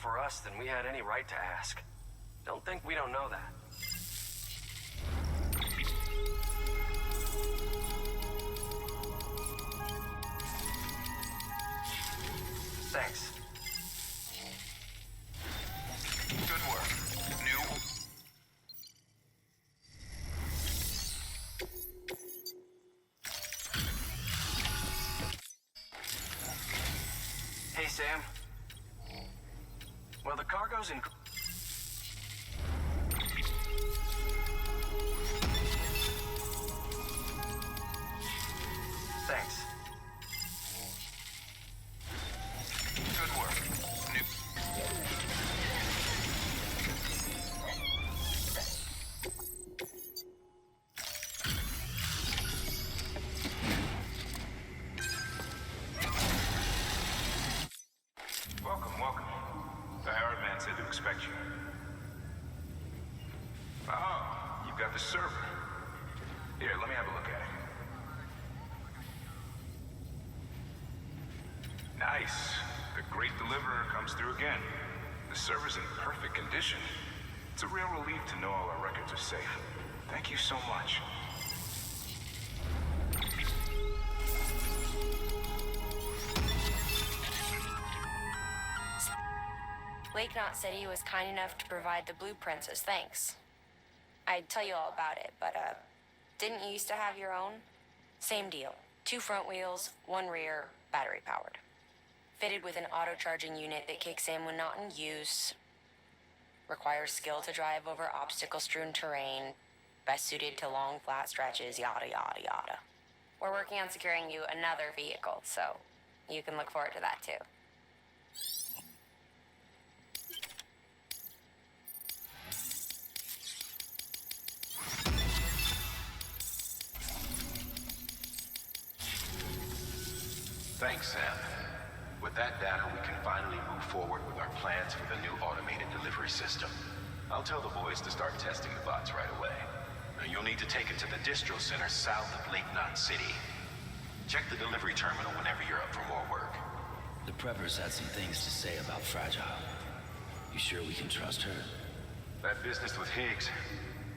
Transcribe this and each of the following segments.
for us than we had any right to ask. Don't think we don't know that. Thanks. Good work. New... Hey, Sam. Well, the cargo's in... Thanks. Good work. New... Welcome, welcome. The Herald man said to expect you. Oh, you've got the server. Here, let me have a look at it. Nice. The Great Deliverer comes through again. The server's in perfect condition. It's a real relief to know all our records are safe. Thank you so much. Lake Knot said he was kind enough to provide the blueprints as thanks. I'd tell you all about it, but, didn't you used to have your own? Same deal. 2 front wheels, 1 rear, battery-powered. Fitted with an auto-charging unit that kicks in when not in use. Requires skill to drive over obstacle-strewn terrain. Best suited to long, flat stretches, yada, yada, yada. We're working on securing you another vehicle, so you can look forward to that, too. Thanks, Sam. With that data, we can finally move forward with our plans for the new automated delivery system. I'll tell the boys to start testing the bots right away. Now, you'll need to take it to the distro center south of Lake Knot City. Check the delivery terminal whenever you're up for more work. The preppers had some things to say about Fragile. You sure we can trust her? That business with Higgs,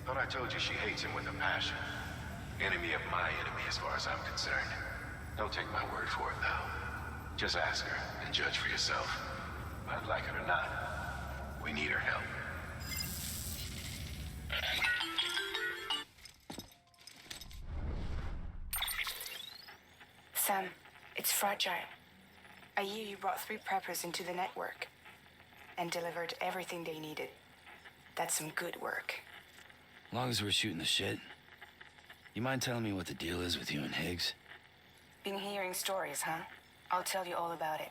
thought I told you she hates him with a passion. Enemy of my enemy as far as I'm concerned. Don't take my word for it, though. Just ask her and judge for yourself. I'd like it or not. We need her help. Sam, it's Fragile. I hear you brought 3 preppers into the network and delivered everything they needed. That's some good work. As long as we're shooting the shit. You mind telling me what the deal is with you and Higgs? Been hearing stories, huh? I'll tell you all about it.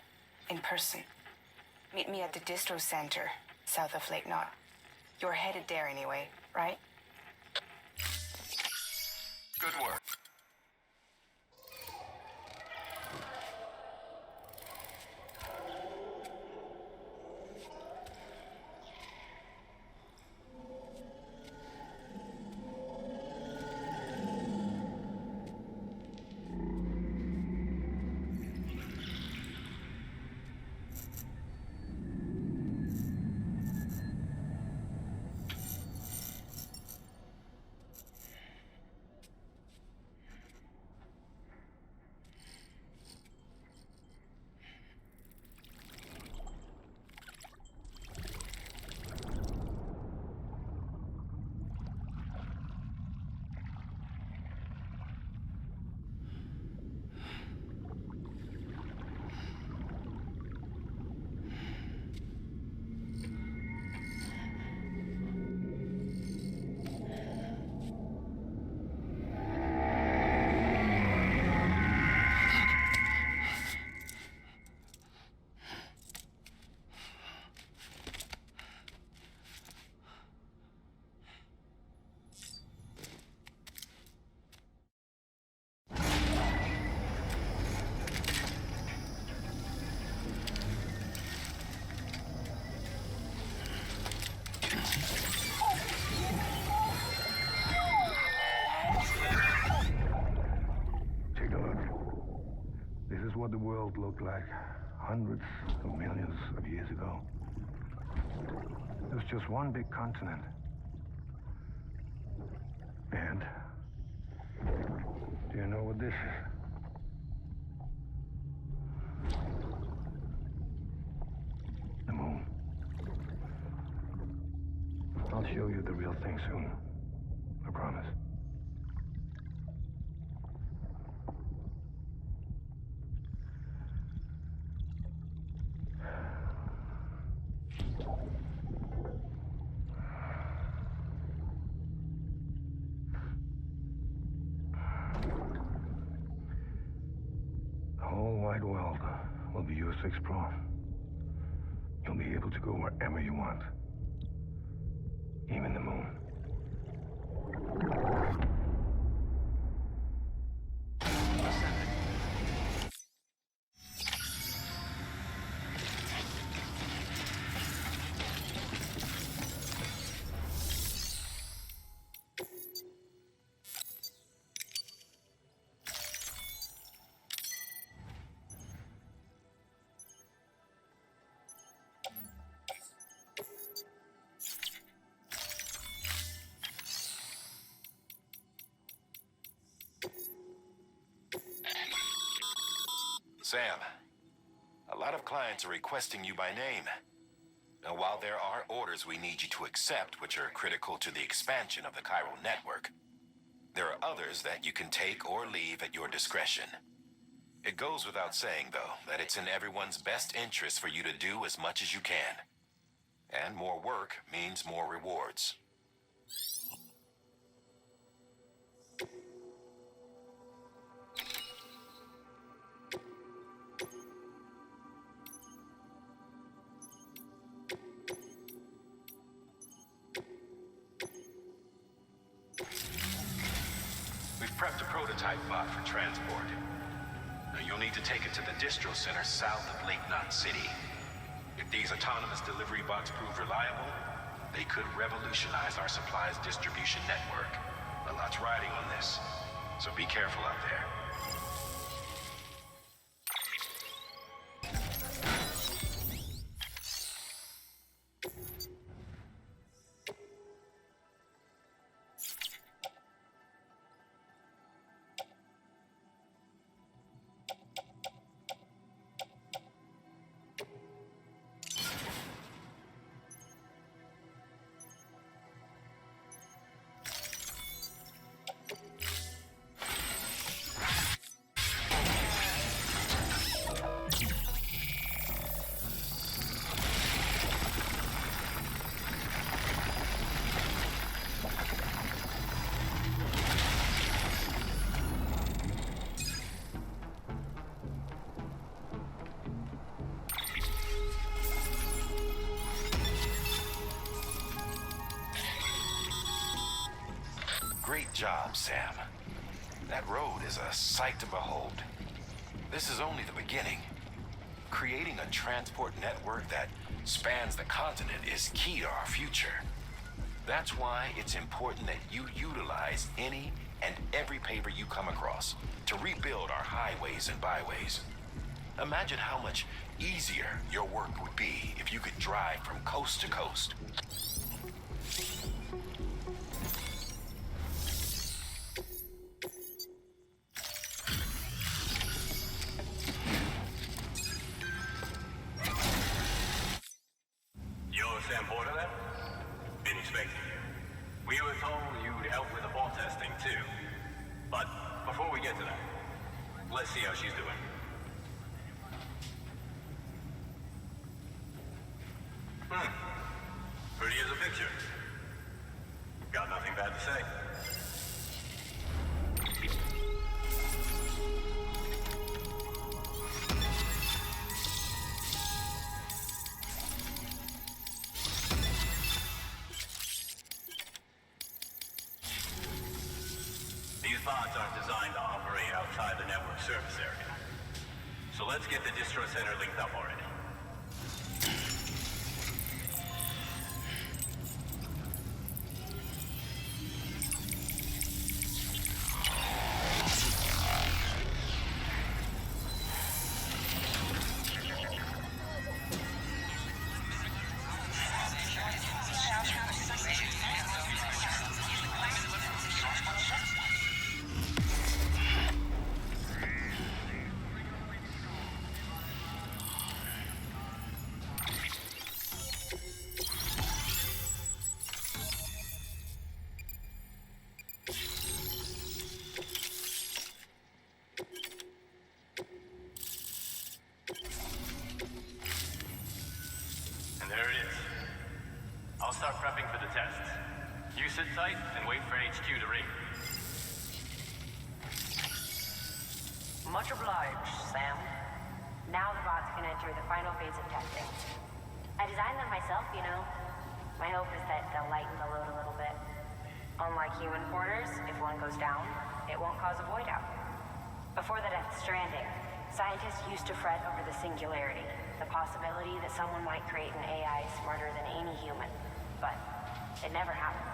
In person. Meet me at the distro center, south of Lake Knot. You're headed there anyway, right? Good work. what the world looked like hundreds of millions of years ago. It was just one big continent. And do you know what this is? The moon. I'll show you the real thing soon. I promise. The whole wide world will be yours to explore. You'll be able to go wherever you want. Even the moon. Sam, a lot of clients are requesting you by name. Now, while there are orders we need you to accept, which are critical to the expansion of the chiral network, there are others that you can take or leave at your discretion. It goes without saying, though, that it's in everyone's best interest for you to do as much as you can. And more work means more rewards. We've prepped a prototype bot for transport. Now you'll need to take it to the distro center south of Lake Knot City. If these autonomous delivery bots prove reliable, they could revolutionize our supplies distribution network. A lot's riding on this, so be careful out there. Great job, Sam. That road is a sight to behold. This is only the beginning. Creating a transport network that spans the continent is key to our future. That's why it's important that you utilize any and every paper you come across to rebuild our highways and byways. Imagine how much easier your work would be if you could drive from coast to coast. You're Sam Porter then? Been expecting you. We were told you'd help with the bot testing too. But before we get to that, let's see how she's doing. Pretty as a picture. Got nothing bad to say. These bots aren't designed to operate outside the network service area. So let's get the distro center linked up already. tight and wait for HQ to ring. Much obliged, Sam. Now the bots can enter the final phase of testing. I designed them myself, you know. My hope is that they'll lighten the load a little bit. Unlike human porters, if one goes down, it won't cause a void out. Before the Death Stranding, scientists used to fret over the singularity, the possibility that someone might create an AI smarter than any human. But it never happened.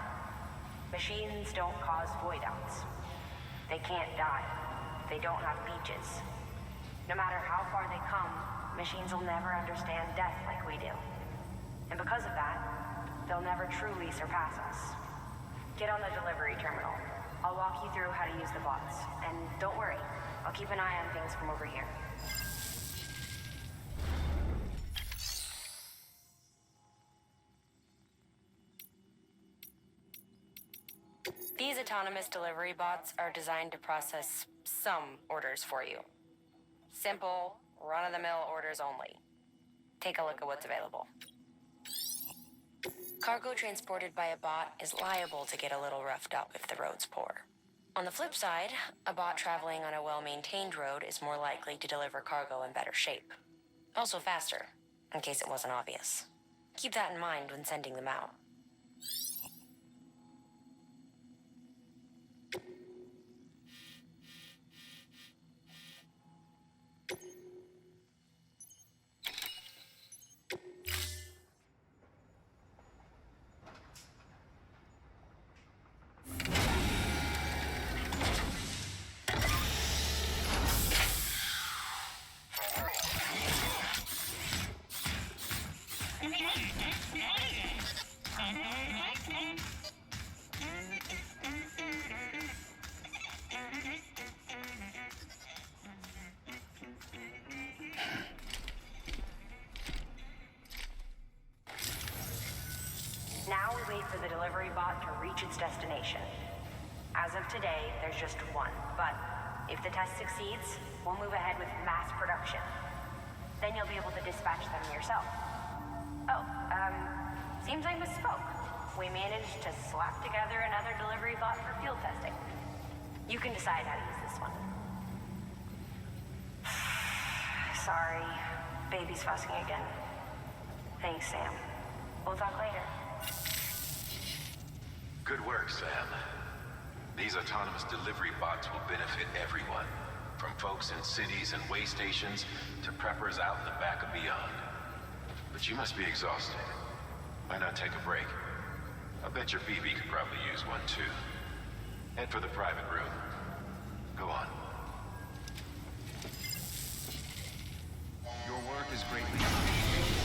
Machines don't cause void outs. They can't die. They don't have beaches. No matter how far they come, machines will never understand death like we do. And because of that, they'll never truly surpass us. Get on the delivery terminal. I'll walk you through how to use the bots. And don't worry, I'll keep an eye on things from over here. These autonomous delivery bots are designed to process some orders for you. Simple, run-of-the-mill orders only. Take a look at what's available. Cargo transported by a bot is liable to get a little roughed up if the road's poor. On the flip side, a bot traveling on a well-maintained road is more likely to deliver cargo in better shape. Also faster, in case it wasn't obvious. Keep that in mind when sending them out. Now we wait for the delivery bot to reach its destination. As of today, there's just one, but if the test succeeds, we'll move ahead with mass production. Then you'll be able to dispatch them yourself. Oh, seems I misspoke. We managed to slap together another delivery bot for field testing. You can decide how to use this one. Sorry, baby's fussing again. Thanks, Sam. We'll talk later. Good work, Sam. These autonomous delivery bots will benefit everyone, from folks in cities and way stations to preppers out in the back and beyond. But you must be exhausted. Why not take a break? I bet your BB could probably use one too. Head for the private room. Go on. Your work is greatly appreciated.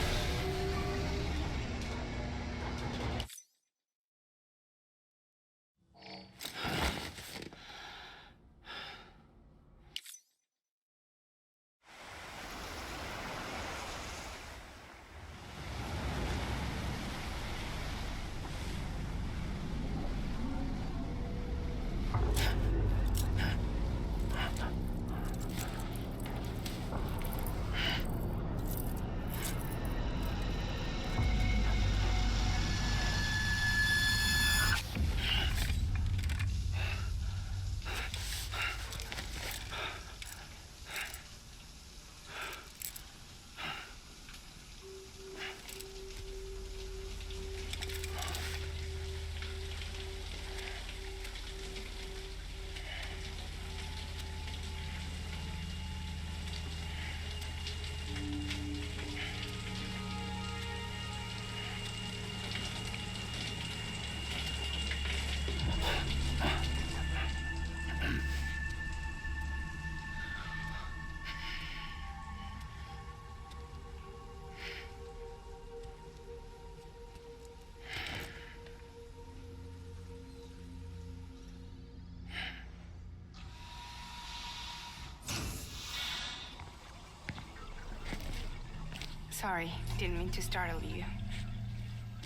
Sorry, didn't mean to startle you.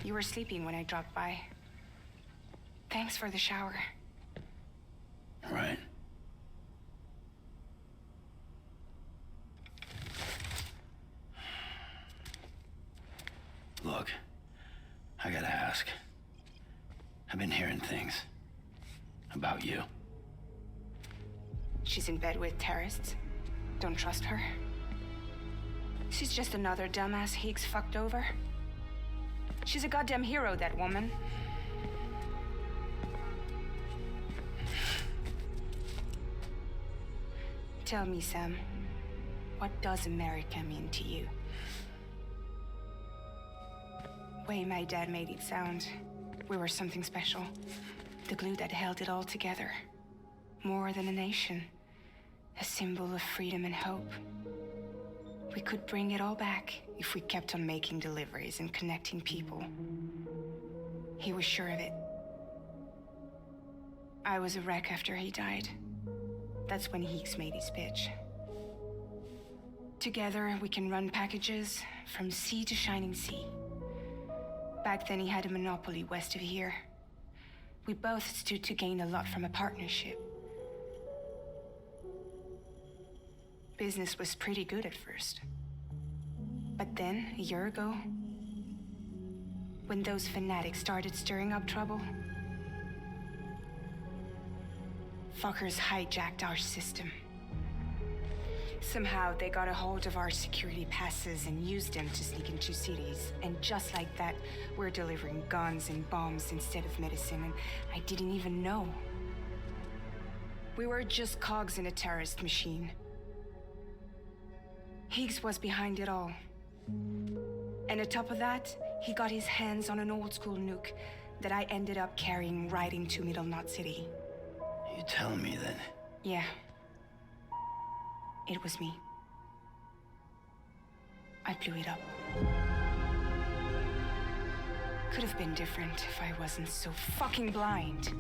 You were sleeping when I dropped by. Thanks for the shower. Right. Look, I gotta ask. I've been hearing things about you. She's in bed with terrorists. Don't trust her. She's just another dumbass Higgs fucked over. She's a goddamn hero, that woman. Tell me, Sam, what does America mean to you? Way my dad made it sound, we were something special. The glue that held it all together. More than a nation. A symbol of freedom and hope. We could bring it all back if we kept on making deliveries and connecting people. He was sure of it. I was a wreck after he died. That's when Higgs made his pitch. Together, we can run packages from sea to shining sea. Back then, he had a monopoly west of here. We both stood to gain a lot from a partnership. Business was pretty good at first. But then, a year ago, when those fanatics started stirring up trouble, fuckers hijacked our system. Somehow, they got a hold of our security passes and used them to sneak into cities. And just like that, we're delivering guns and bombs instead of medicine, and I didn't even know. We were just cogs in a terrorist machine. Higgs was behind it all. And on top of that, he got his hands on an old-school nuke that I ended up carrying right into Middle Knot City. You telling me that? Yeah. It was me. I blew it up. Could have been different if I wasn't so fucking blind.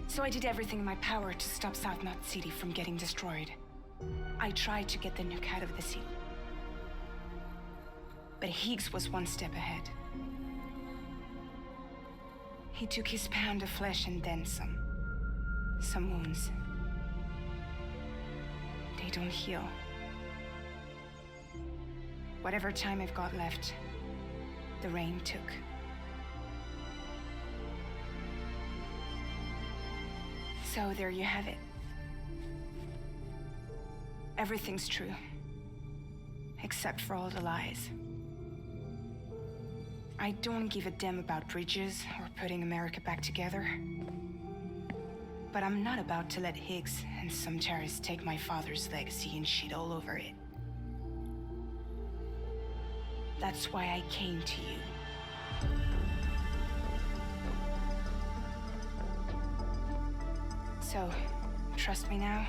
So I did everything in my power to stop South Knot City from getting destroyed. I tried to get the nuke out of the city. But Higgs was one step ahead. He took his pound of flesh and then some. Some wounds. They don't heal. Whatever time I've got left, the rain took. So there you have it. Everything's true. Except for all the lies. I don't give a damn about bridges or putting America back together. But I'm not about to let Higgs and some terrorists take my father's legacy and shit all over it. That's why I came to you. So, trust me now?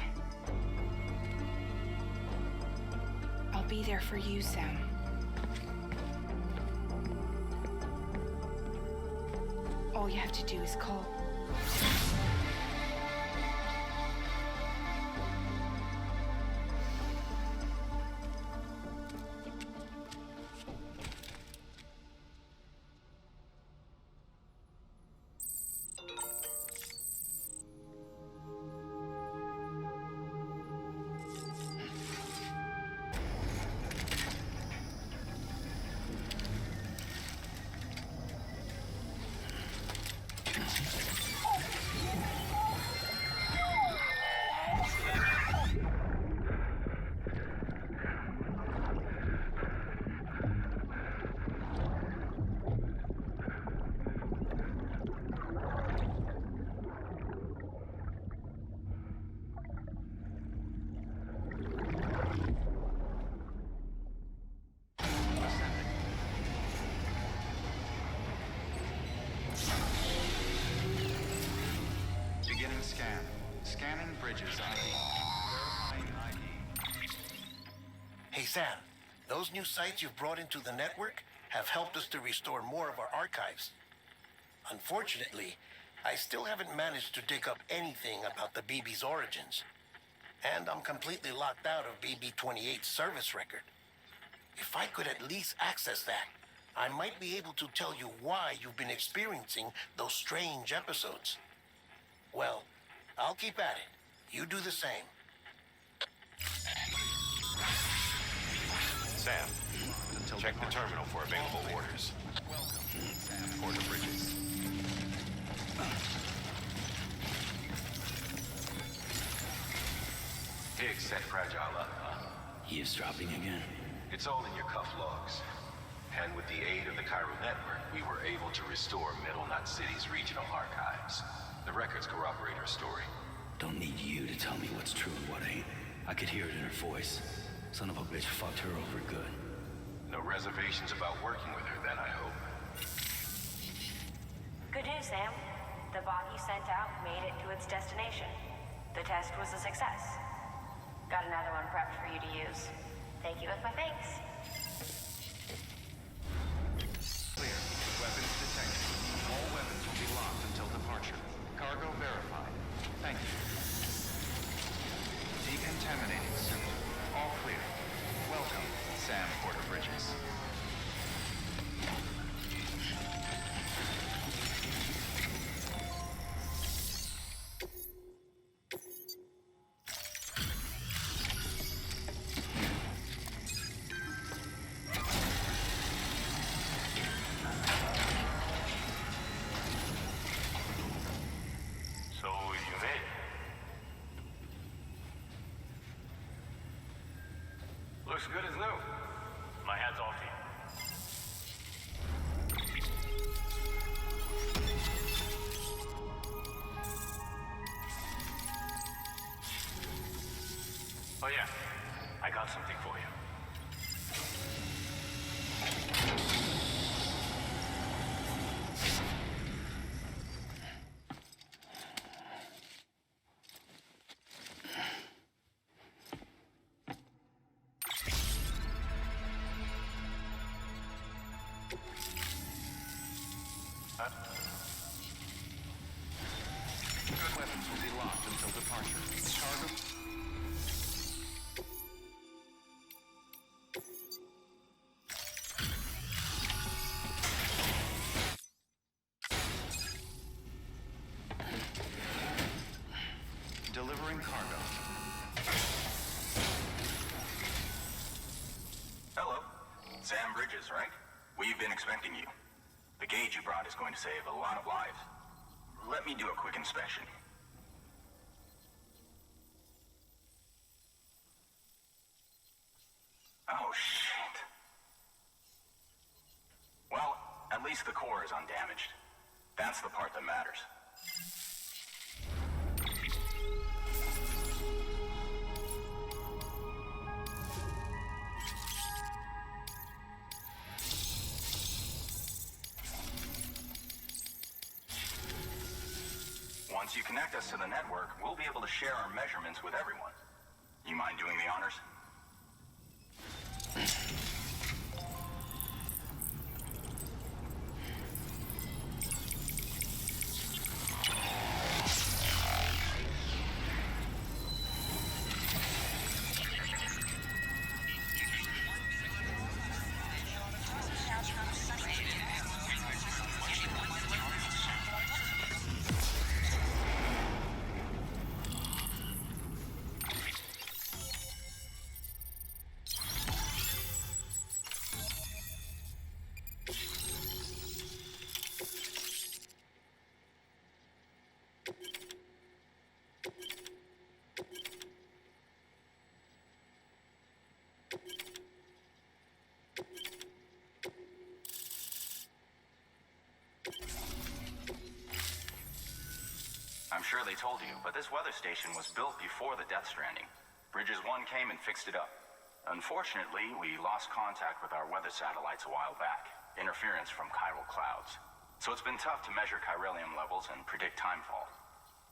I'll be there for you, Sam. All you have to do is call. Scanning bridges ID. Verifying ID. Hey, Sam. Those new sites you've brought into the network have helped us to restore more of our archives. Unfortunately, I still haven't managed to dig up anything about the BB's origins. And I'm completely locked out of BB-28's service record. If I could at least access that, I might be able to tell you why you've been experiencing those strange episodes. Well, I'll keep at it. You do the same. Sam, check the terminal for available orders. Welcome, Sam. Order bridges. Higgs set Fragile up, huh? Eavesdropping again. It's all in your cuff logs. And with the aid of the Chiral Network, we were able to restore Middle Knot City's regional archives. The records corroborate her story. Don't need you to tell me what's true and what ain't. I could hear it in her voice. Son of a bitch fucked her over good. No reservations about working with her then, I hope. Good news, Sam. The bot you sent out made it to its destination. The test was a success. Got another one prepped for you to use. Thank you with my thanks. Clear. Weapons detected. All weapons will be locked until departure. Cargo verified. Thank you. Decontaminating suit. All clear. Welcome, Sam Porter Bridges. So you made it. Looks good as new. My hat's off to you. Oh yeah, I got something for you. Good weapons will be locked until departure. Cargo. Delivering cargo. Hello. Sam Bridges, right? We've been expecting you. The gauge you brought is going to save a lot of lives. Let me do a quick inspection. Oh, shit. Well, at least the core is undamaged. That's the part that matters. Once you connect us to the network, we'll be able to share our measurements with everyone. You mind doing the honors? I'm sure they told you, but this weather station was built before the Death Stranding. Bridges 1 came and fixed it up. Unfortunately, we lost contact with our weather satellites a while back. Interference from chiral clouds. So it's been tough to measure chiralium levels and predict timefall.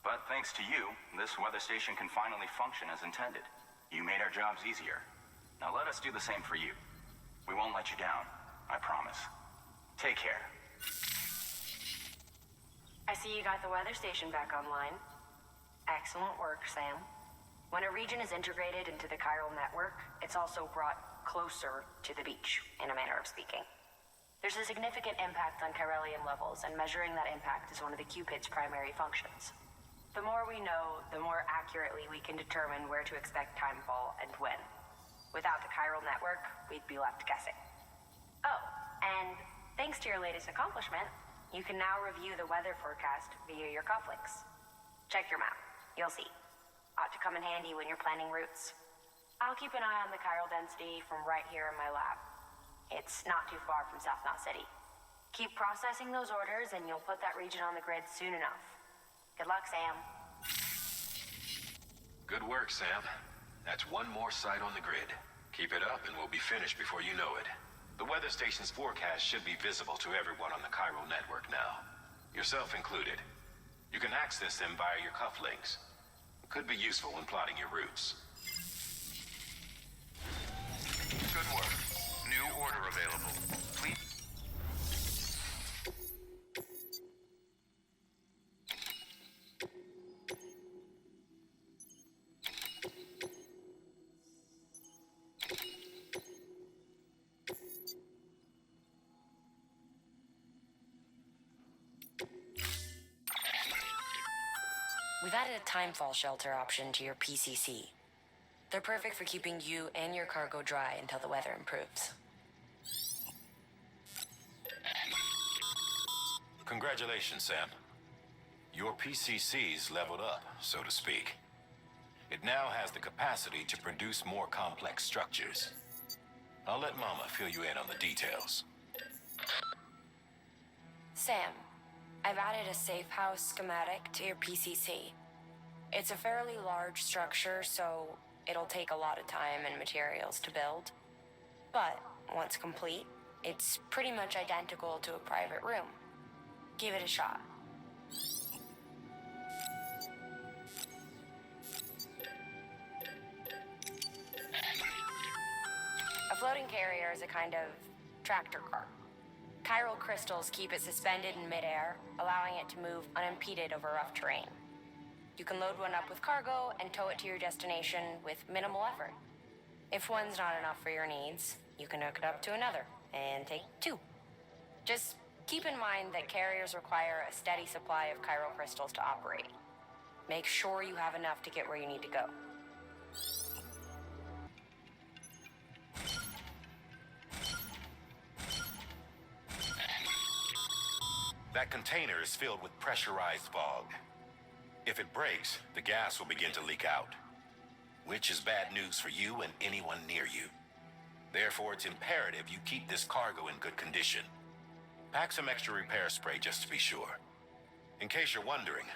But thanks to you, this weather station can finally function as intended. You made our jobs easier. Now let us do the same for you. We won't let you down, I promise. Take care. I see you got the weather station back online. Excellent work, Sam. When a region is integrated into the chiral network, it's also brought closer to the beach, in a manner of speaking. There's a significant impact on chiralium levels, and measuring that impact is one of the Cupid's primary functions. The more we know, the more accurately we can determine where to expect timefall and when. Without the chiral network, we'd be left guessing. Oh, and thanks to your latest accomplishment, You can now review the weather forecast via your cufflinks. Check your map. You'll see. Ought to come in handy when you're planning routes. I'll keep an eye on the chiral density from right here in my lab. It's not too far from South Knot City. Keep processing those orders and you'll put that region on the grid soon enough. Good luck, Sam. Good work, Sam. That's one more site on the grid. Keep it up and we'll be finished before you know it. The weather station's forecast should be visible to everyone on the chiral network now, yourself included. You can access them via your cufflinks. It could be useful when plotting your routes. Good work. New order available. Please. We've added a timefall shelter option to your PCC. They're perfect for keeping you and your cargo dry until the weather improves. Congratulations, Sam. Your PCC's leveled up, so to speak. It now has the capacity to produce more complex structures. I'll let Mama fill you in on the details. Sam, I've added a safe house schematic to your PCC. It's a fairly large structure, so it'll take a lot of time and materials to build. But once complete, it's pretty much identical to a private room. Give it a shot. A floating carrier is a kind of tractor car. Chiral crystals keep it suspended in midair, allowing it to move unimpeded over rough terrain. You can load one up with cargo and tow it to your destination with minimal effort. If one's not enough for your needs, you can hook it up to another and take two. Just keep in mind that carriers require a steady supply of chiral crystals to operate. Make sure you have enough to get where you need to go. That container is filled with pressurized fog. If it breaks, the gas will begin to leak out, which is bad news for you and anyone near you. Therefore, it's imperative you keep this cargo in good condition. Pack some extra repair spray just to be sure. In case you're wondering,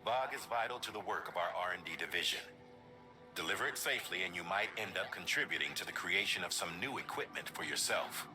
fog is vital to the work of our R&D division. Deliver it safely and you might end up contributing to the creation of some new equipment for yourself.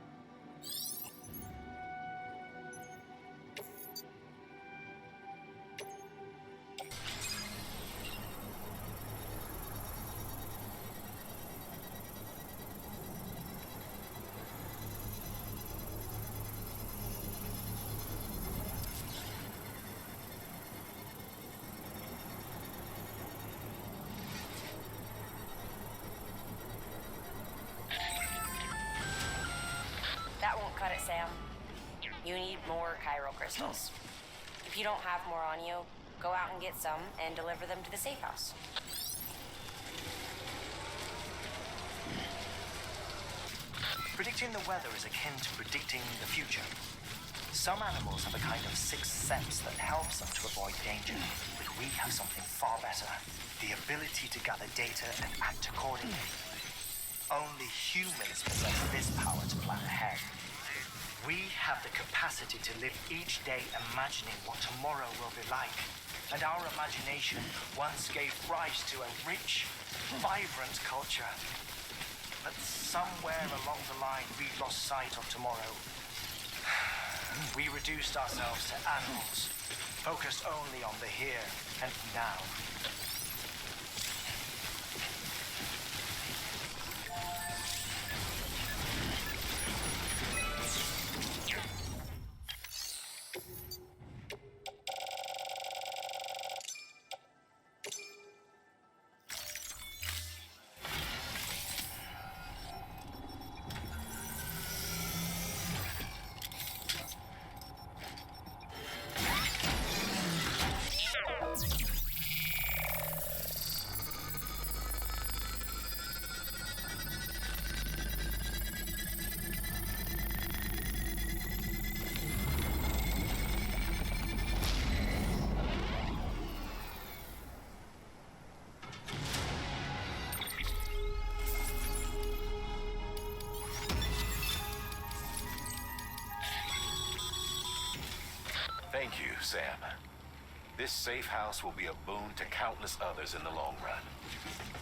That won't cut it, Sam. You need more chiral crystals. If you don't have more on you, go out and get some and deliver them to the safe house. Predicting the weather is akin to predicting the future. Some animals have a kind of sixth sense that helps them to avoid danger, but we have something far better: the ability to gather data and act accordingly. Only humans possess this power to plan ahead. We have the capacity to live each day imagining what tomorrow will be like. And our imagination once gave rise to a rich, vibrant culture. But somewhere along the line, we lost sight of tomorrow. We reduced ourselves to animals, focused only on the here and now. Thank you, Sam. This safe house will be a boon to countless others in the long run.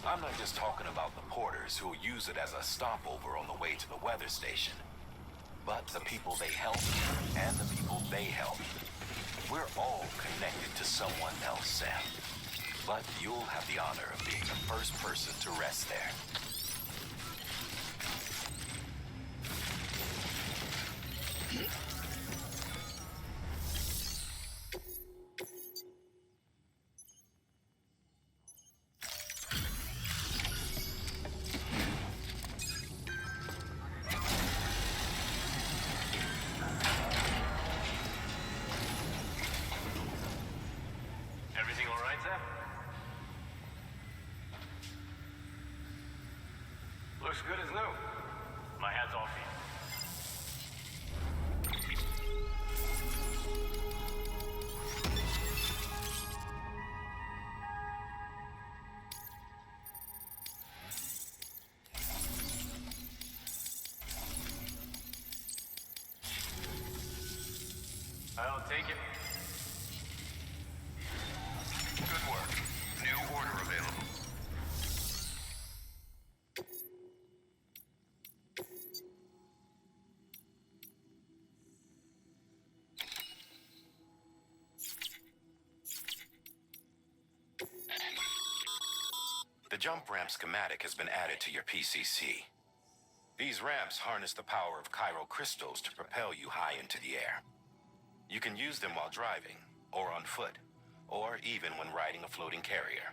I'm not just talking about the porters who'll use it as a stopover on the way to the weather station, but the people they help and the people they help. We're all connected to someone else, Sam. But you'll have the honor of being the first person to rest there. Everything all right, Sam? Looks good as new. My hat's off to you. I'll take it. Good work. New order available. The jump ramp schematic has been added to your PCC. These ramps harness the power of chiral crystals to propel you high into the air. You can use them while driving, or on foot, or even when riding a floating carrier.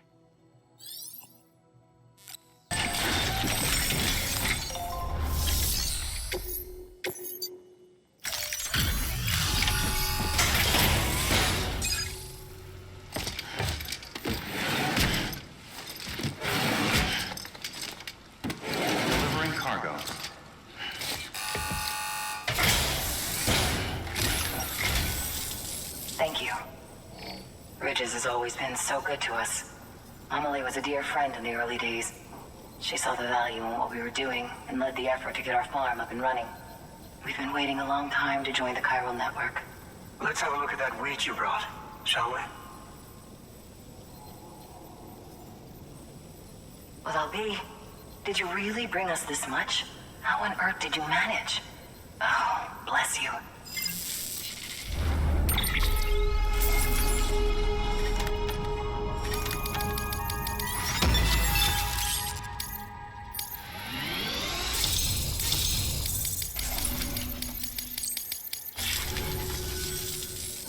Delivering cargo. Thank you. Bridges has always been so good to us. Amelie was a dear friend in the early days. She saw the value in what we were doing and led the effort to get our farm up and running. We've been waiting a long time to join the chiral network. Let's have a look at that wheat you brought, shall we? Well, Albi, did you really bring us this much? How on earth did you manage? Oh, bless you.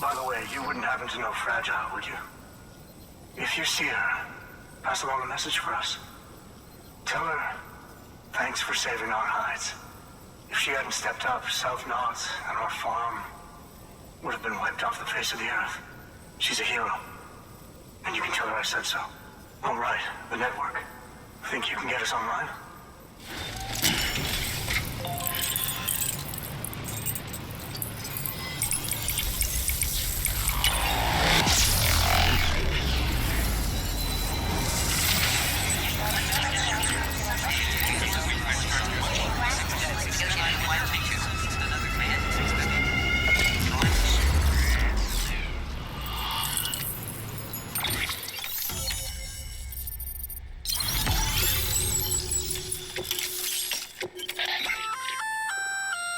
By the way, you wouldn't happen to know Fragile, would you? If you see her, pass along a message for us. Tell her, thanks for saving our hides. If she hadn't stepped up, South Knots and our farm would have been wiped off the face of the earth. She's a hero. And you can tell her I said so. All right, the network. Think you can get us online?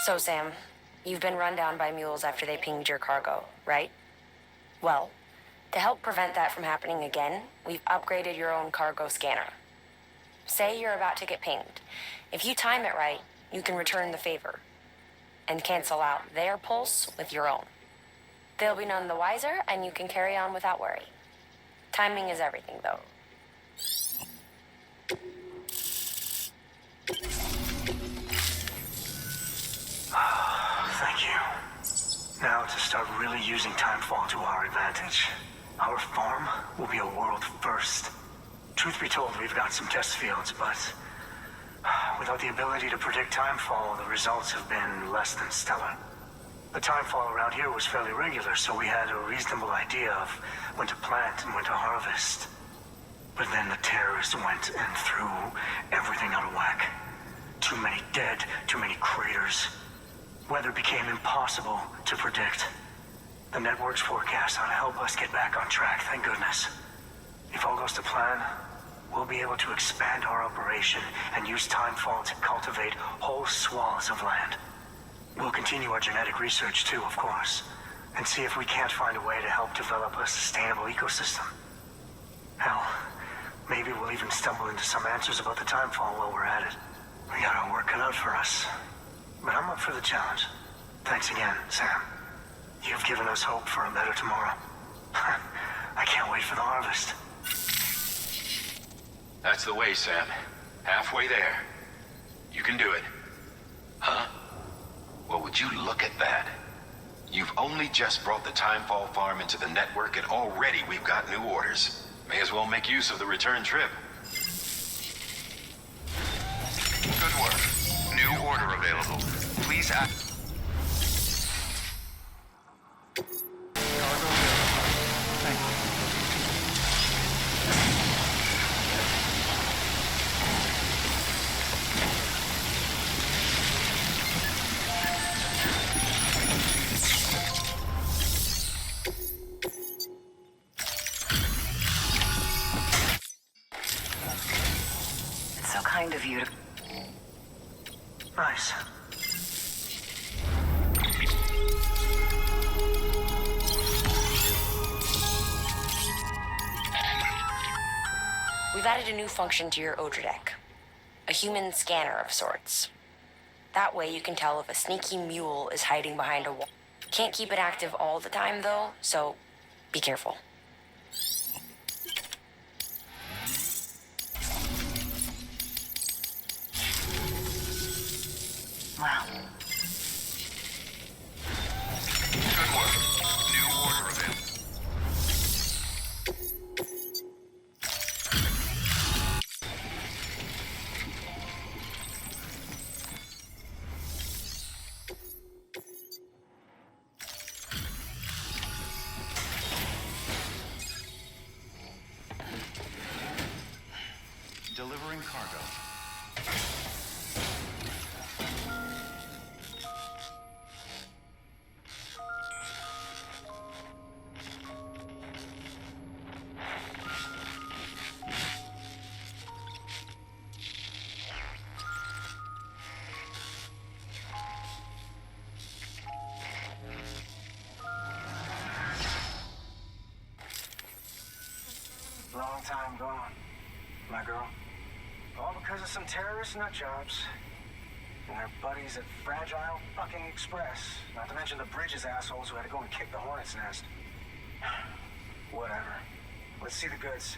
So, Sam, you've been run down by mules after they pinged your cargo, right? Well, to help prevent that from happening again, we've upgraded your own cargo scanner. Say you're about to get pinged. If you time it right, you can return the favor and cancel out their pulse with your own. They'll be none the wiser, and you can carry on without worry. Timing is everything, though. Thank you. Now to start really using Timefall to our advantage. Our farm will be a world first. Truth be told, we've got some test fields, but without the ability to predict Timefall, the results have been less than stellar. The Timefall around here was fairly regular, so we had a reasonable idea of when to plant and when to harvest. But then the terrorists went and threw everything out of whack. Too many dead, too many craters. Weather became impossible to predict. The network's forecast ought to help us get back on track, thank goodness. If all goes to plan, we'll be able to expand our operation and use Timefall to cultivate whole swaths of land. We'll continue our genetic research too, of course, and see if we can't find a way to help develop a sustainable ecosystem. Hell, maybe we'll even stumble into some answers about the Timefall while we're at it. We got our work cut out for us. But I'm up for the challenge. Thanks again, Sam. You've given us hope for a better tomorrow. I can't wait for the harvest. That's the way, Sam. Halfway there. You can do it. Huh? Well, would you look at that? You've only just brought the Timefall farm into the network and already we've got new orders. May as well make use of the return trip. Good work. New order available. Please act. Cargo verified. Thank you. It's so kind of you to... Nice. We've added a new function to your Odra deck. A human scanner of sorts. That way you can tell if a sneaky mule is hiding behind a wall. Can't keep it active all the time though, so be careful. Wow. Good work. New order available. Delivering cargo. Long time gone, my girl. All because of some terrorist nutjobs. And their buddies at Fragile fucking Express. Not to mention the Bridges assholes who had to go and kick the hornet's nest. Whatever. Let's see the goods.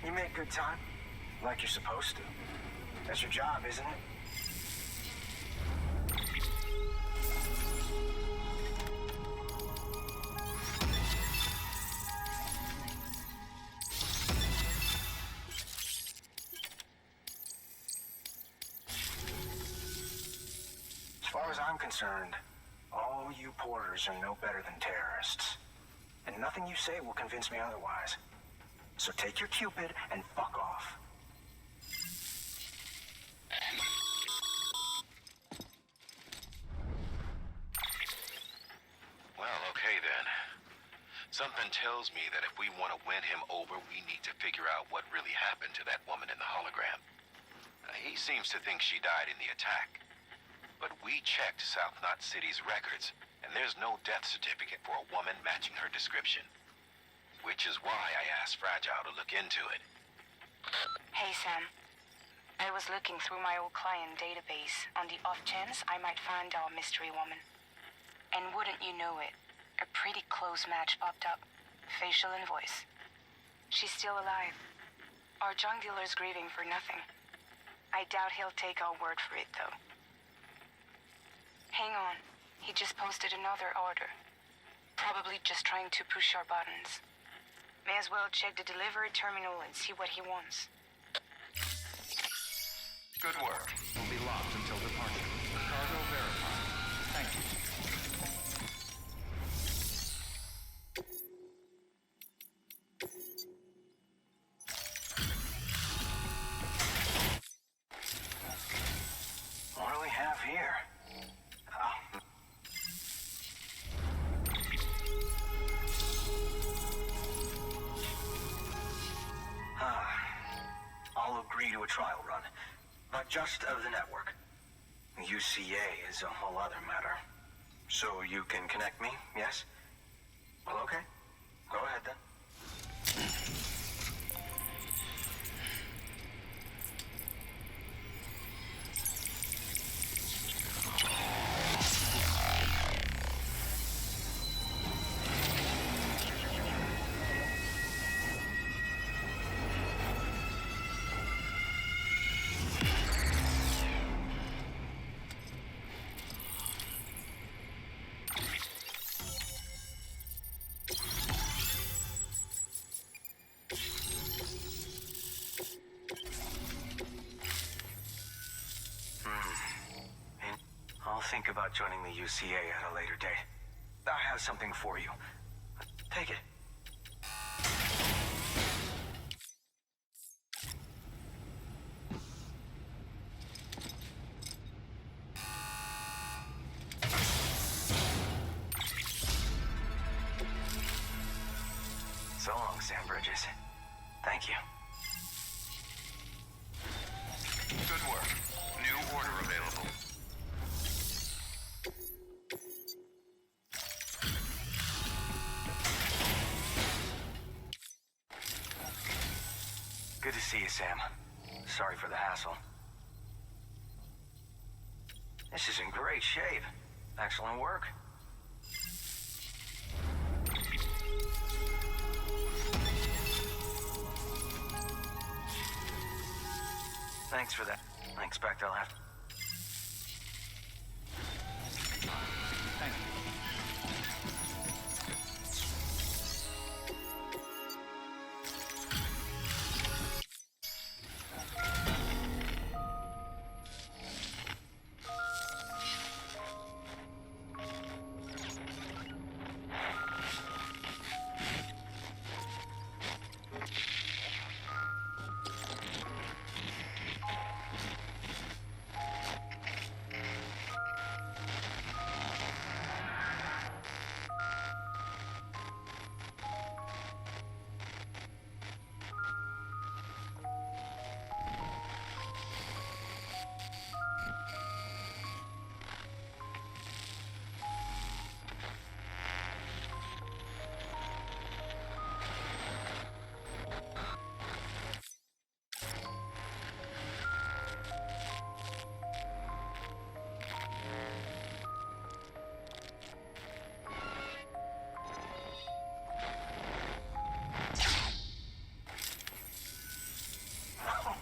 You make good time. Like you're supposed to. That's your job, isn't it? As far as I'm concerned, all you porters are no better than terrorists. And nothing you say will convince me otherwise. So take your Cupid and fuck off. Well, okay then. Something tells me that if we want to win him over, we need to figure out what really happened to that woman in the hologram. He seems to think she died in the attack. But we checked South Knot City's records, and there's no death certificate for a woman matching her description. Which is why I asked Fragile to look into it. Hey, Sam. I was looking through my old client database on the off chance I might find our mystery woman. And wouldn't you know it, a pretty close match popped up. Facial and voice. She's still alive. Our junk dealer's grieving for nothing. I doubt he'll take our word for it, though. Hang on. He just posted another order. Probably just trying to push our buttons. May as well check the delivery terminal and see what he wants. Good work. Will be locked until departure. Cargo verified. Thank you. What do we have here? Oh. trial run, but just of the network. UCA is a whole other matter. So you can connect me, yes? Well, okay. Go ahead then. I'll think about joining the UCA at a later date. I have something for you. Take it. So long, Sam Bridges. Thank you. Good work. New order available. Good to see you, Sam. Sorry for the hassle. This is in great shape. Excellent work. Thanks for that. I expect I'll have to... Thank you.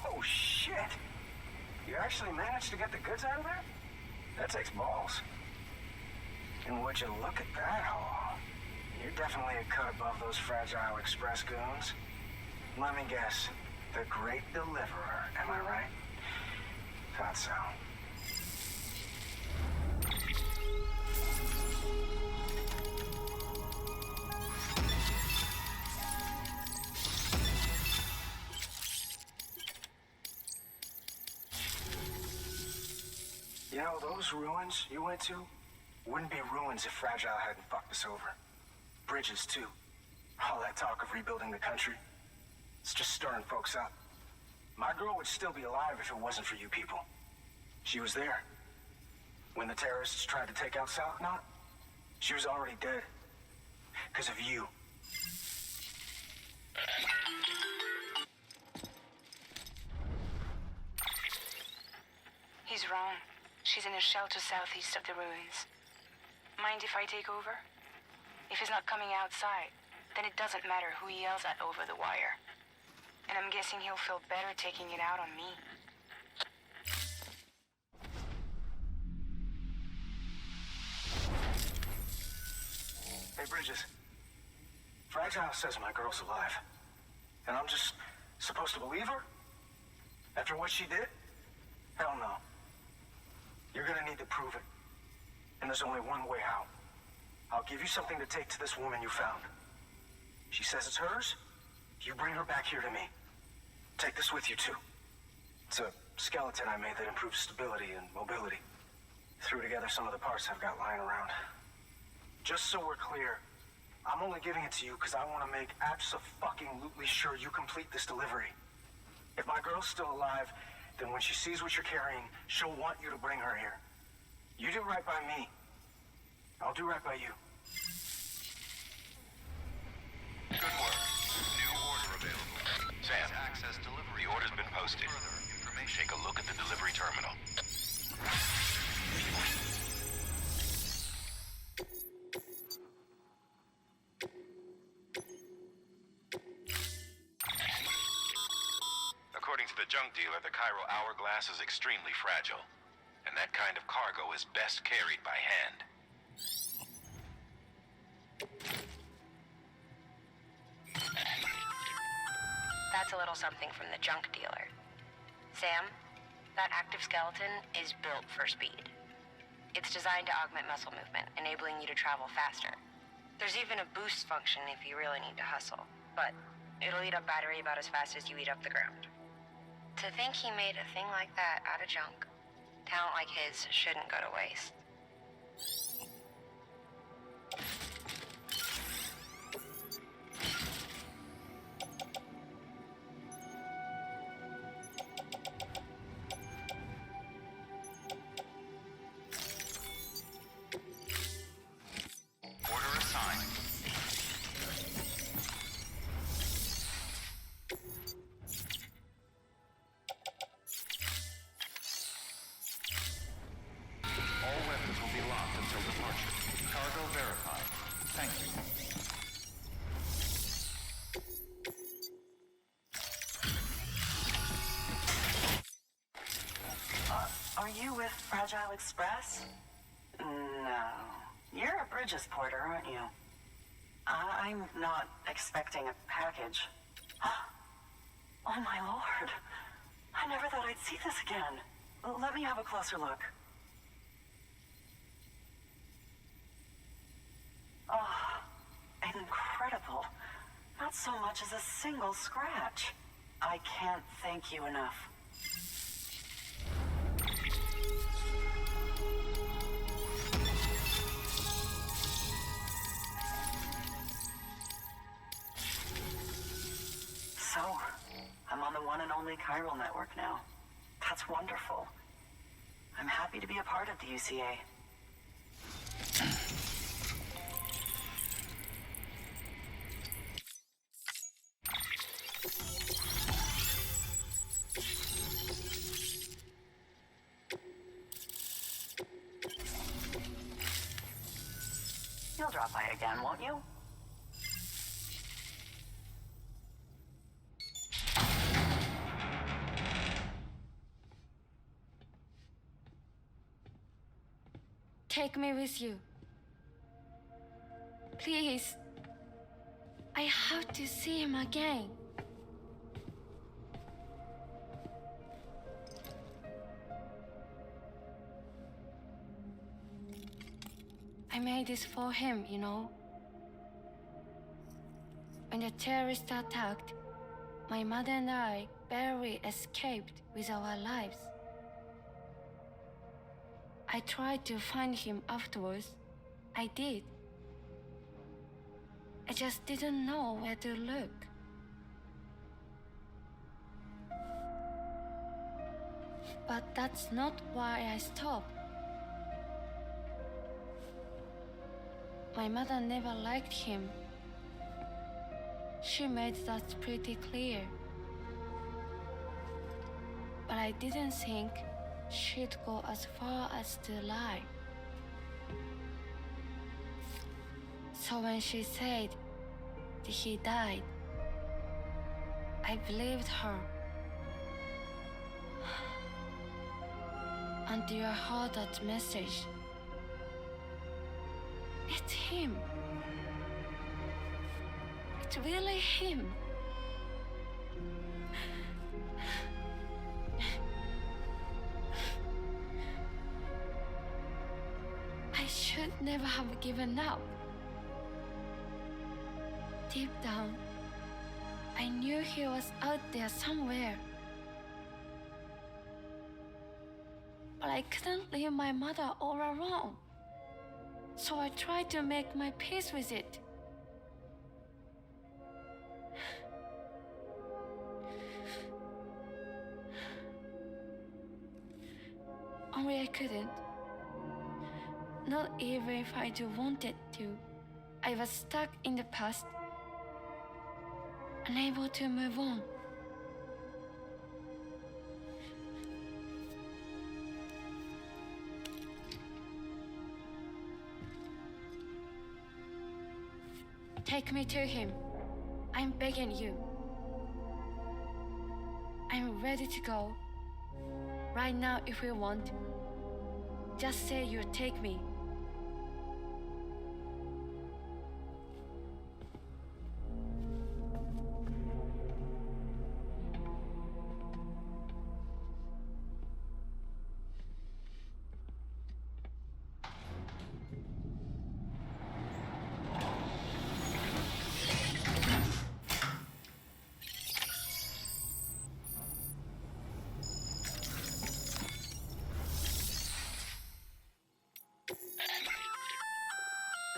Oh, shit! You actually managed to get the goods out of there? That takes balls. And would you look at that haul? You're definitely a cut above those Fragile Express goons. Let me guess. The Great Deliverer, am I right? Thought so. You know, those ruins you went to wouldn't be ruins if Fragile hadn't fucked us over. Bridges, too. All that talk of rebuilding the country. It's just stirring folks up. My girl would still be alive if it wasn't for you people. She was there. When the terrorists tried to take out South Knot, she was already dead. Because of you. He's wrong. She's in a shelter southeast of the ruins. Mind if I take over? If he's not coming outside, then it doesn't matter who he yells at over the wire. And I'm guessing he'll feel better taking it out on me. Hey, Bridges. Fragile says my girl's alive. And I'm just supposed to believe her? After what she did? Hell no. You're gonna need to prove it. And there's only one way out. I'll give you something to take to this woman you found. She says it's hers. You bring her back here to me. Take this with you, too. It's a skeleton I made that improves stability and mobility. Threw together some of the parts I've got lying around. Just so we're clear, I'm only giving it to you because I want to make abso-fucking-lutely sure you complete this delivery. If my girl's still alive, then when she sees what you're carrying, she'll want you to bring her here. You do right by me. I'll do right by you. Good work. New order available. Sam, access delivery. The order's been posted. Take a look at the delivery terminal. According to the junk dealer, the Cairo Hourglass is extremely fragile, and that kind of cargo is best carried by hand. That's a little something from the junk dealer. Sam, that active skeleton is built for speed. It's designed to augment muscle movement, enabling you to travel faster. There's even a boost function if you really need to hustle, but it'll eat up battery about as fast as you eat up the ground. To think he made a thing like that out of junk, talent like his shouldn't go to waste. Order assigned. All weapons will be locked until departure. Cargo verified. Thank you. Are you with Fragile Express? No. You're a Bridges porter, aren't you? I'm not expecting a package. Oh my lord. I never thought I'd see this again. Let me have a closer look. Oh, incredible. Not so much as a single scratch. I can't thank you enough. So, I'm on the one and only chiral network now. That's wonderful. I'm happy to be a part of the UCA. You'll drop by again, won't you? Take me with you. Please. I have to see him again. I made this for him, you know. When the terrorists attacked, my mother and I barely escaped with our lives. I tried to find him afterwards. I did. I just didn't know where to look. But that's not why I stopped. My mother never liked him. She made that pretty clear. But I didn't think she'd go as far as to lie. So when she said that he died, I believed her. Until I heard that message. It's him. It's really him. I should never have given up. Deep down, I knew he was out there somewhere. But I couldn't leave my mother all alone. So I tried to make my peace with it. Only I couldn't. Not even if I do wanted to. I was stuck in the past, unable to move on. Take me to him. I'm begging you. I'm ready to go. Right now if you want. Just say you'll take me.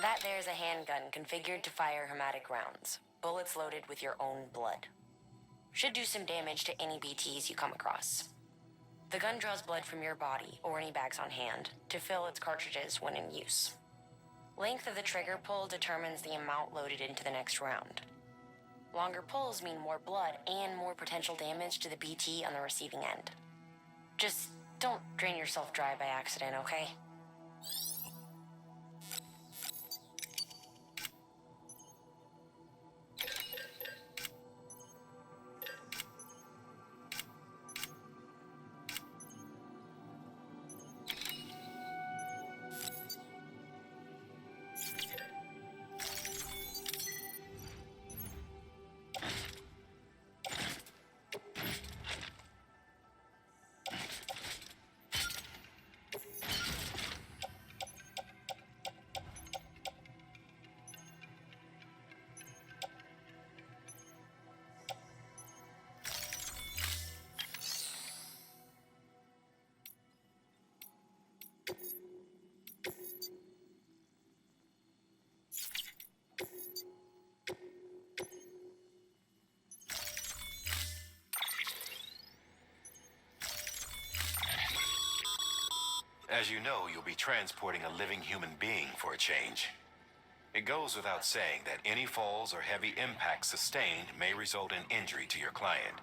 That there's a handgun configured to fire hematic rounds, bullets loaded with your own blood. Should do some damage to any BTs you come across. The gun draws blood from your body or any bags on hand to fill its cartridges when in use. Length of the trigger pull determines the amount loaded into the next round. Longer pulls mean more blood and more potential damage to the BT on the receiving end. Just don't drain yourself dry by accident, okay? As you know, you'll be transporting a living human being for a change. It goes without saying that any falls or heavy impacts sustained may result in injury to your client.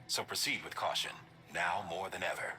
So proceed with caution, now more than ever.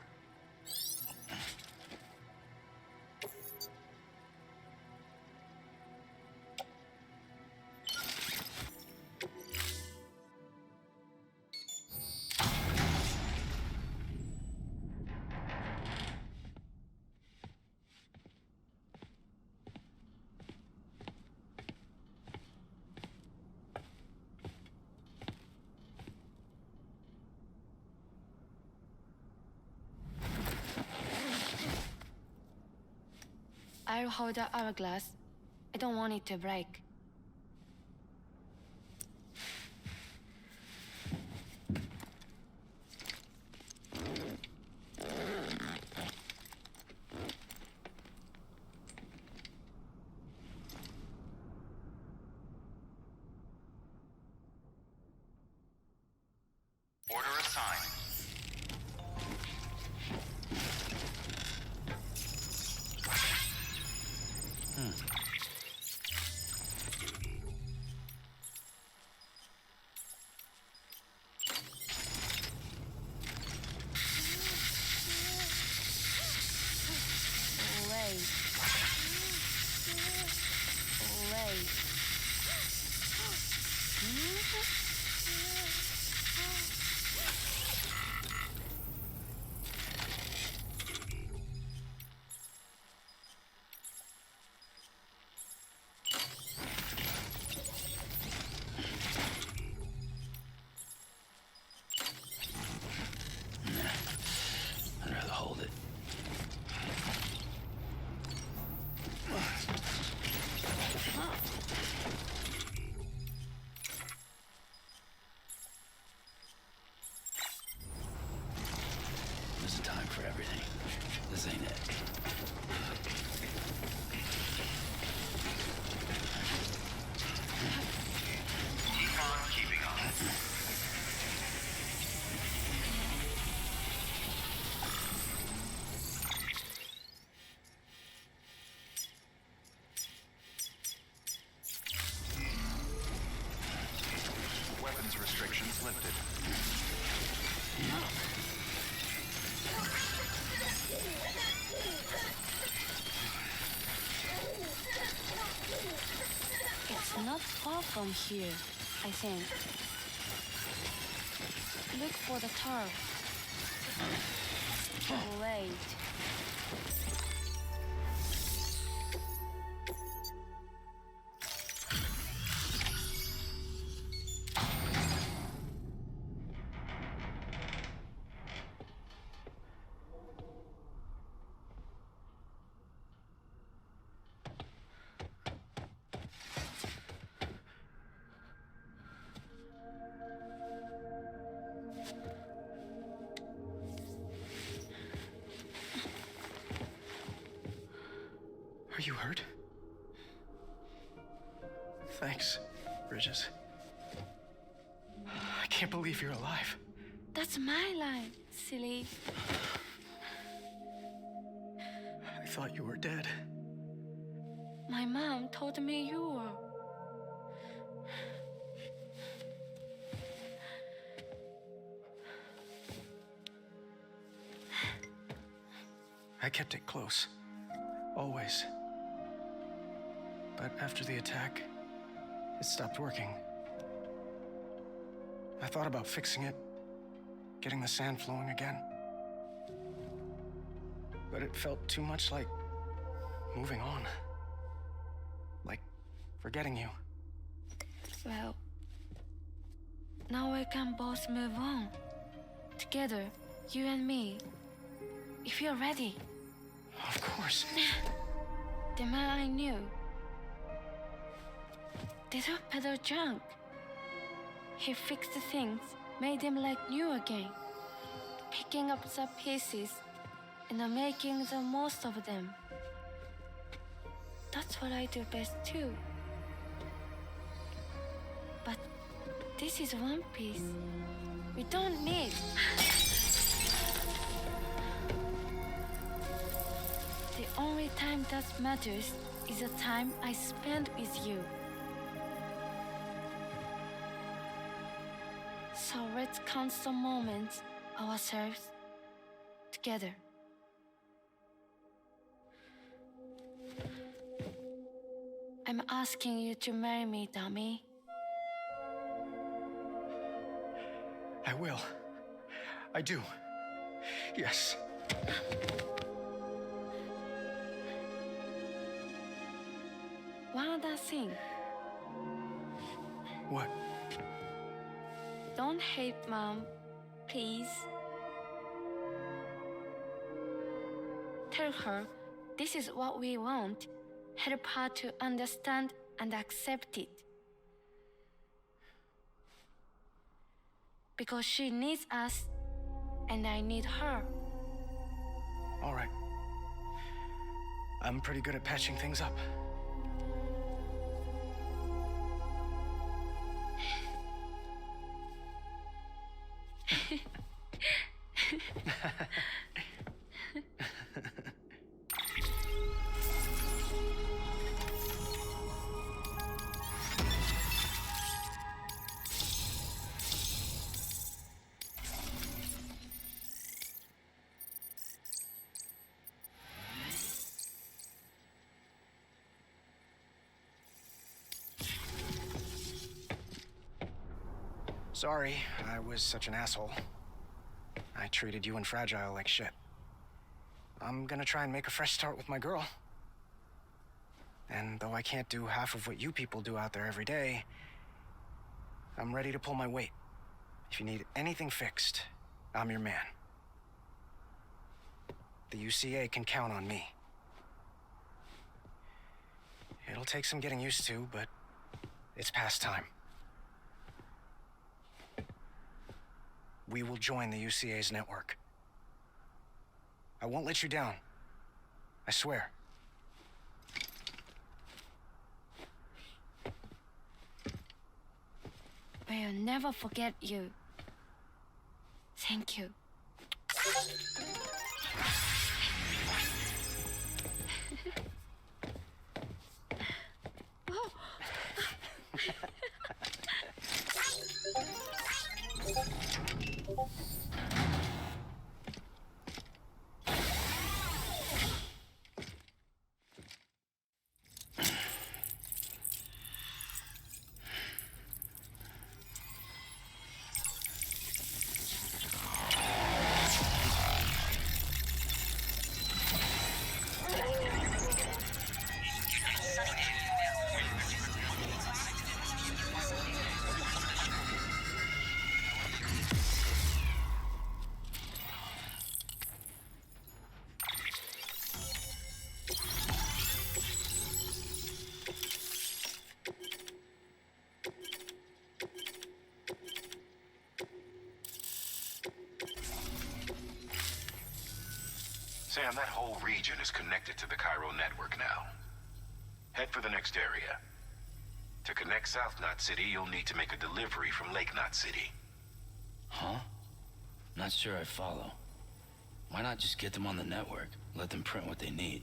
I'll hold the hourglass. I don't want it to break. Order assigned. I'd rather hold it. far from here, I think. Look for the turret. Wait. Are you hurt? Thanks, Bridges. I can't believe you're alive. That's my line, silly. I thought you were dead. My mom told me you were. I kept it close. Always. But after the attack, it stopped working. I thought about fixing it, getting the sand flowing again. But it felt too much like moving on. Like forgetting you. Well, now we can both move on. Together, you and me. If you're ready. Of course. The man I knew. Little Peter Junk. He fixed things, made them like new again. Picking up the pieces and making the most of them. That's what I do best too. But this is one piece. We don't need. The only time that matters is the time I spend with you. So let's count some moments ourselves together. I'm asking you to marry me, dummy. I will. I do. Yes. One other thing. What? Don't hate Mom, please. Tell her this is what we want. Help her to understand and accept it. Because she needs us, and I need her. All right. I'm pretty good at patching things up. Sorry, I was such an asshole. I treated you and Fragile like shit. I'm gonna try and make a fresh start with my girl. And though I can't do half of what you people do out there every day, I'm ready to pull my weight. If you need anything fixed, I'm your man. The UCA can count on me. It'll take some getting used to, but it's past time. We will join the UCA's network. I won't let you down. I swear. We'll never forget you. Thank you. Sam, that whole region is connected to the Cairo network now. Head for the next area. To connect South Knot City, you'll need to make a delivery from Lake Knot City. Huh? Not sure I follow. Why not just get them on the network? Let them print what they need.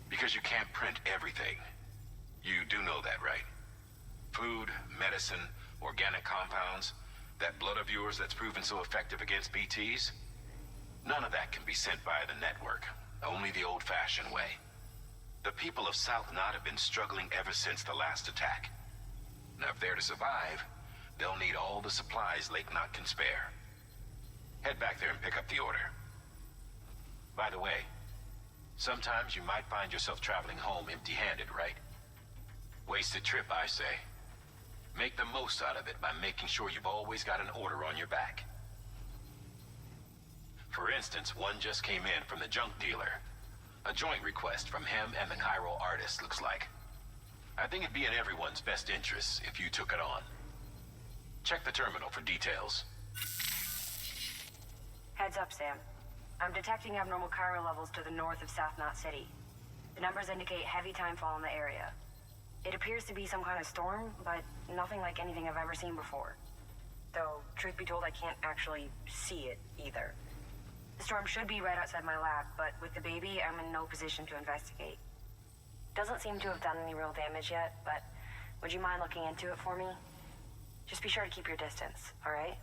Because you can't print everything. You do know that, right? Food, medicine, organic compounds, that blood of yours that's proven so effective against BTs? None of that can be sent via the network. Only the old-fashioned way. The people of South Knot have been struggling ever since the last attack. Now, if they're to survive, they'll need all the supplies Lake Knot can spare. Head back there and pick up the order. By the way, sometimes you might find yourself traveling home empty-handed, right? Wasted trip, I say. Make the most out of it by making sure you've always got an order on your back. For instance, one just came in from the junk dealer. A joint request from him and the Cairo artist, looks like. I think it'd be in everyone's best interest if you took it on. Check the terminal for details. Heads up, Sam. I'm detecting abnormal Cairo levels to the north of South Knot City. The numbers indicate heavy timefall in the area. It appears to be some kind of storm, but nothing like anything I've ever seen before. Though, truth be told, I can't actually see it either. The storm should be right outside my lab, but with the baby, I'm in no position to investigate. Doesn't seem to have done any real damage yet, but would you mind looking into it for me? Just be sure to keep your distance, all right?